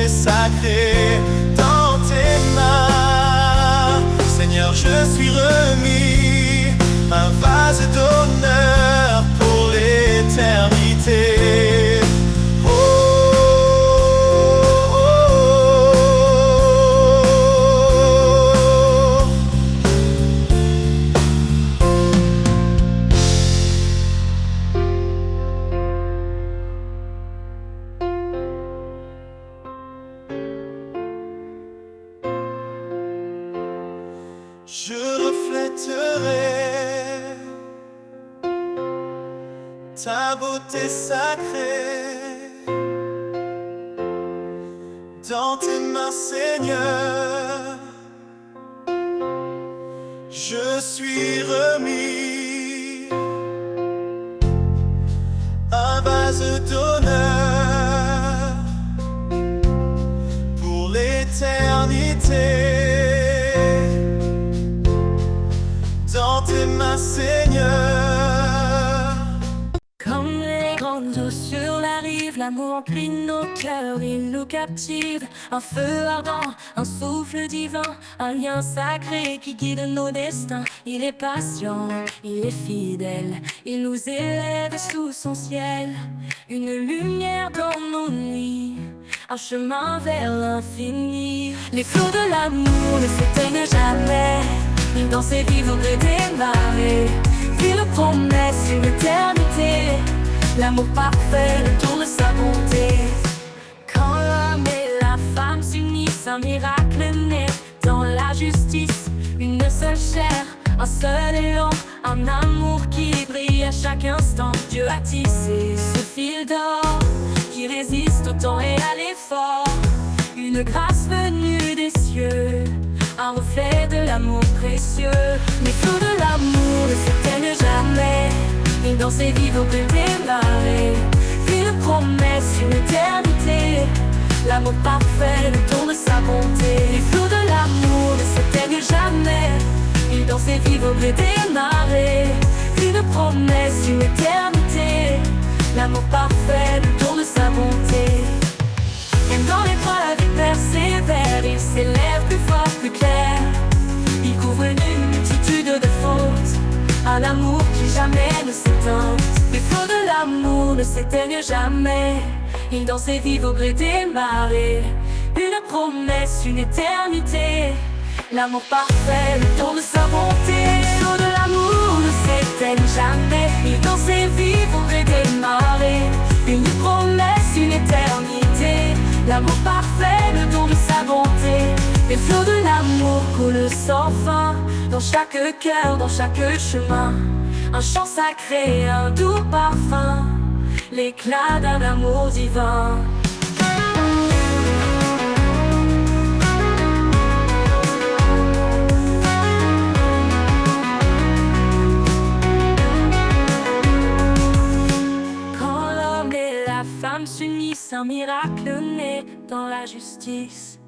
Sacré dans tes mains, Seigneur, je suis remis, un vase d'honneur pour l'éternité. Oh, oh, je reflèterai ta beauté sacrée dans tes mains, Seigneur. Je suis remis, un vase d'honneur pour l'éternité. Dans tes mains, Seigneur.
Comme les grandes eaux sur la rive, l'amour emplit nos cœurs, il nous captive. Un feu ardent, un souffle divin, un lien sacré qui guide nos destins. Il est patient, il est fidèle, il nous élève sous son ciel. Une lumière dans nos nuits, un chemin vers l'infini. Les flots de l'amour ne s'éteignent jamais, dans ses vivres redémarrés. Puis le promesse une éternité, l'amour parfait, le tour de sa bonté. Quand l'homme et la femme s'unissent, un miracle naît dans la justice. Une seule chair, un seul élan, un amour qui brille à chaque instant. Dieu a tissé ce fil d'or qui résiste au temps et à l'effort. une grâce venue des cieux, un reflet de l'amour précieux. Les flots de l'amour ne s'éteignent jamais, et dans ses vives au gré des marées, une promesse, une éternité, l'amour parfait, le don de sa bonté. Les flots de l'amour ne s'éteignent jamais, et dans ses vives au gré des marées, une promesse, une éternité, l'amour parfait, le don de sa bonté. Même dans l'épreuve, il persévère, il s'élève plus fort, plus clair. Il couvre une multitude de fautes, un amour qui jamais ne s'éteint. Les flots de l'amour ne s'éteignent jamais, il dans ses vives au gré des marées, une promesse, une éternité, l'amour parfait, le don de sa bonté. Les flots de l'amour ne s'éteignent jamais, il dans ses vives au gré des marées, une promesse, une éternité, l'amour parfait, le don de sa bonté. Les flots de l'amour coulent sans fin, dans chaque cœur, dans chaque chemin, un chant sacré, un doux parfum, l'éclat d'un amour divin. Quand l'homme et la femme s'unissent, un miracle naît dans la justice.